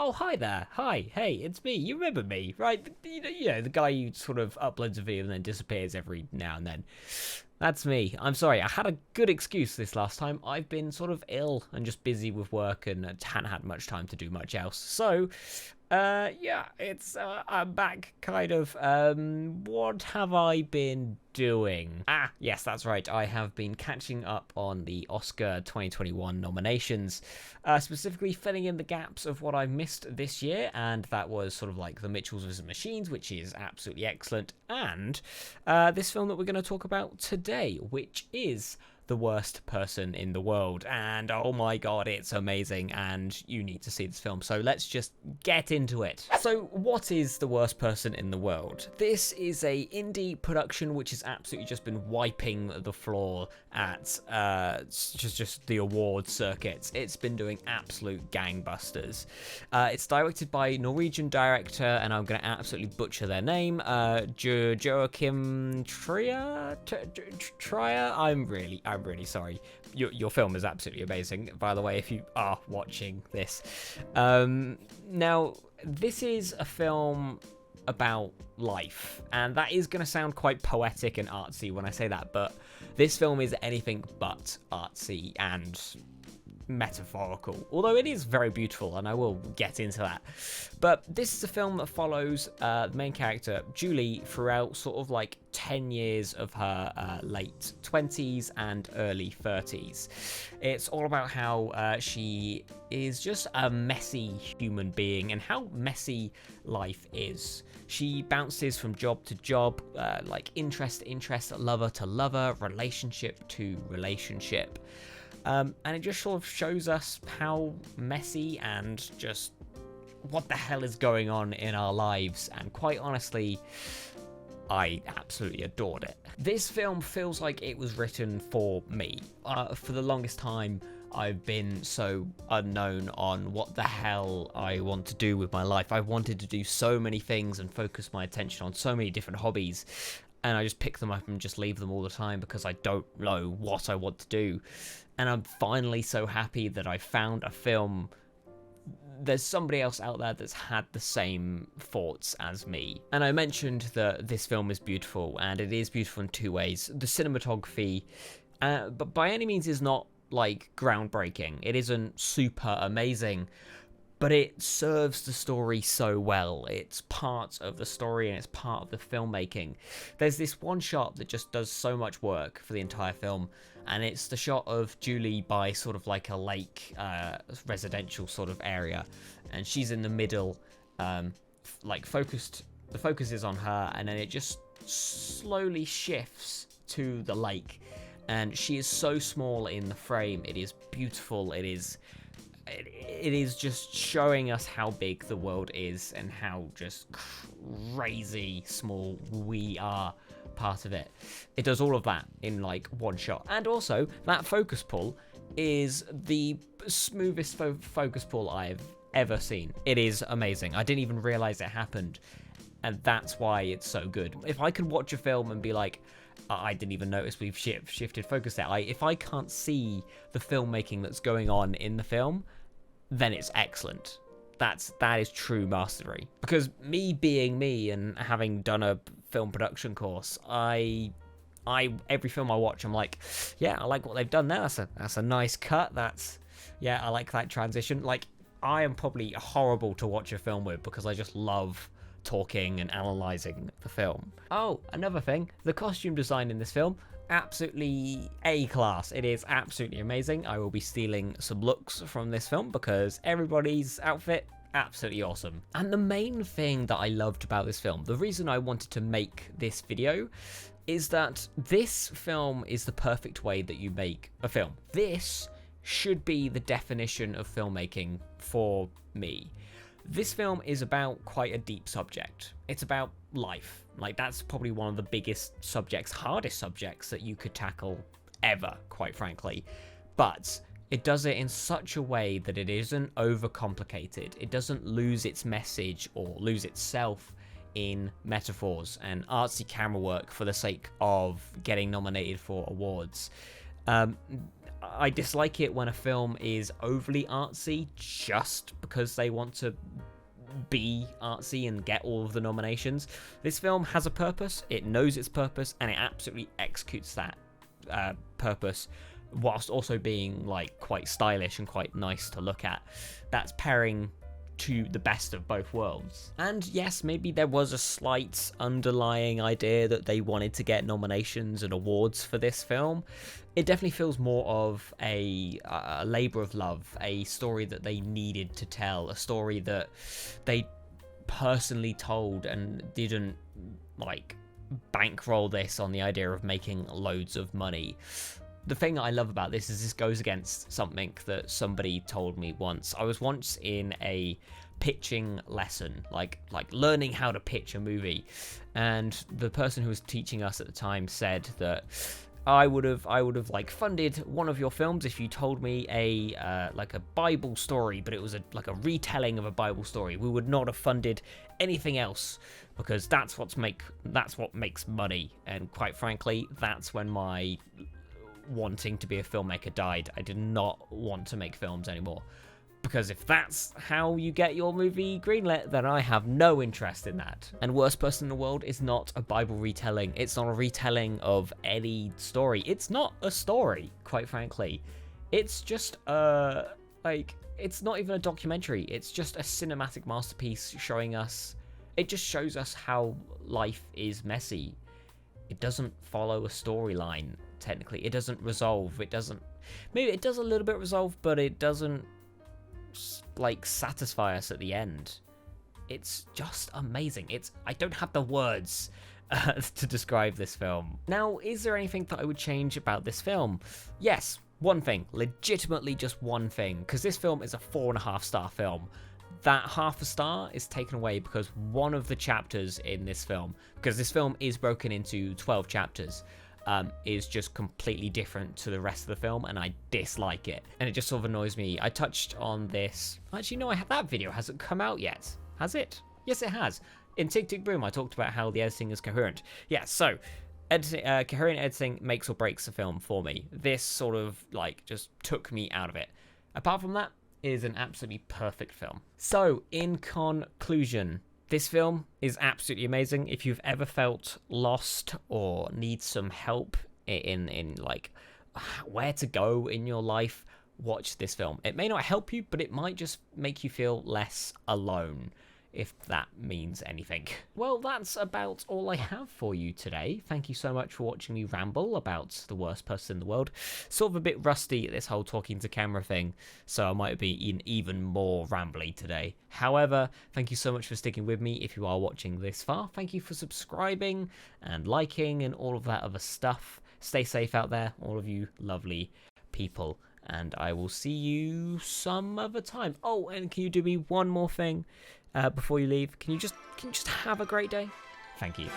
Oh, hi there. Hi. Hey, it's me. You remember me, right? The guy who sort of uploads a video and then disappears every now and then. That's me. I'm sorry. I had a good excuse this last time. I've been sort of ill and just busy with work and hadn't had much time to do much else. So, I'm back, kind of. What have I been doing? Ah, yes, that's right. I have been catching up on the Oscar 2021 nominations, specifically filling in the gaps of what I missed this year, and that was sort of like The Mitchells vs. Machines, which is absolutely excellent, and this film that we're going to talk about today, which is The Worst Person in the World. And oh my god, it's amazing, and you need to see this film. So let's just get into it. So what is The Worst Person in the World? This is a indie production which has absolutely just been wiping the floor at just the award circuits. It's been doing absolute gangbusters. It's directed by Norwegian director, and I'm going to absolutely butcher their name, Joachim Trier. I'm really sorry. Your film is absolutely amazing, by the way, if you are watching this. Now, this is a film about life, and that is going to sound quite poetic and artsy when I say that, but this film is anything but artsy and metaphorical, although it is very beautiful, and I will get into that. But this is a film that follows the main character Julie throughout sort of like 10 years of her late 20s and early 30s. It's all about how she is just a messy human being and how messy life is. She bounces from job to job, like interest to interest, lover to lover, relationship to relationship. And it just sort of shows us how messy and just what the hell is going on in our lives. And quite honestly, I absolutely adored it. This film feels like it was written for me. For the longest time, I've been so unknown on what the hell I want to do with my life. I wanted to do so many things and focus my attention on so many different hobbies. And I just pick them up and just leave them all the time because I don't know what I want to do. And I'm finally so happy that I found a film. There's somebody else out there that's had the same thoughts as me. And I mentioned that this film is beautiful, and it is beautiful in two ways. The cinematography, but by any means is not like groundbreaking. It isn't super amazing, but it serves the story so well. It's part of the story and it's part of the filmmaking. There's this one shot that just does so much work for the entire film, and it's the shot of Julie by sort of like a lake, residential sort of area, and she's in the middle, the focus is on her, and then it just slowly shifts to the lake, and she is so small in the frame. It is beautiful. It is just showing us how big the world is and how just crazy small we are part of it. It does all of that in like one shot. And also, that focus pull is the smoothest focus pull I've ever seen. It is amazing. I didn't even realize it happened, and that's why it's so good. If I could watch a film and be like, I didn't even notice we've shifted focus there. If I can't see the filmmaking that's going on in the film, then it's excellent. That is true mastery. Because me being me and having done a film production course, I every film I watch, I'm like, yeah, I like what they've done there. That's a nice cut. I like that transition. Like, I am probably horrible to watch a film with because I just love talking and analysing the film. Oh, another thing, the costume design in this film, absolutely A-class. It is absolutely amazing. I will be stealing some looks from this film because everybody's outfit, absolutely awesome. And the main thing that I loved about this film, the reason I wanted to make this video, is that this film is the perfect way that you make a film. This should be the definition of filmmaking for me. This film is about quite a deep subject. It's about life. Like, that's probably one of the biggest subjects, hardest subjects that you could tackle ever, quite frankly. But it does it in such a way that it isn't overcomplicated. It doesn't lose its message or lose itself in metaphors and artsy camera work for the sake of getting nominated for awards. I dislike it when a film is overly artsy just because they want to be artsy and get all of the nominations. This film has a purpose, it knows its purpose, and it absolutely executes that purpose whilst also being like quite stylish and quite nice to look at. That's pairing to the best of both worlds. And yes, maybe there was a slight underlying idea that they wanted to get nominations and awards for this film. It definitely feels more of a labor of love, a story that they needed to tell, a story that they personally told and didn't like bankroll this on the idea of making loads of money. The thing I love about this is this goes against something that somebody told me once. I was once in a pitching lesson, like learning how to pitch a movie, and the person who was teaching us at the time said that I would have like funded one of your films if you told me a like a Bible story, but it was like a retelling of a Bible story. We would not have funded anything else because that's what makes money. And quite frankly, that's when my wanting to be a filmmaker died. I did not want to make films anymore, because if that's how you get your movie greenlit, then I have no interest in that. And Worst Person in the World is not a Bible retelling. It's not a retelling of any story. It's not a story, quite frankly. It's just it's not even a documentary. It's just a cinematic masterpiece showing us, it just shows us how life is messy. It doesn't follow a storyline. Technically, it doesn't resolve. Maybe it does a little bit resolve, but it doesn't like satisfy us at the end. It's just amazing. I don't have the words to describe this film. Now, is there anything that I would change about this film? Yes, one thing, legitimately just one thing, because this film is a 4.5-star film. That half a star is taken away because one of the chapters in this film, because this film is broken into 12 chapters, is just completely different to the rest of the film, and I dislike it. And it just sort of annoys me. I touched on this. Actually, no, that video hasn't come out yet. Has it? Yes, it has. In Tick Tick Boom, I talked about how the editing is coherent. Yeah, so coherent editing makes or breaks a film for me. This sort of like just took me out of it. Apart from that, it is an absolutely perfect film. So, in conclusion, this film is absolutely amazing. If you've ever felt lost or need some help in like where to go in your life, watch this film. It may not help you, but it might just make you feel less alone, if that means anything. Well, that's about all I have for you today. Thank you so much for watching me ramble about The Worst Person in the World. Sort of a bit rusty at this whole talking to camera thing, so I might be even more rambly today. However, thank you so much for sticking with me if you are watching this far. Thank you for subscribing and liking and all of that other stuff. Stay safe out there, all of you lovely people, and I will see you some other time. Oh, and can you do me one more thing? Before you leave, can you just have a great day? Thank you.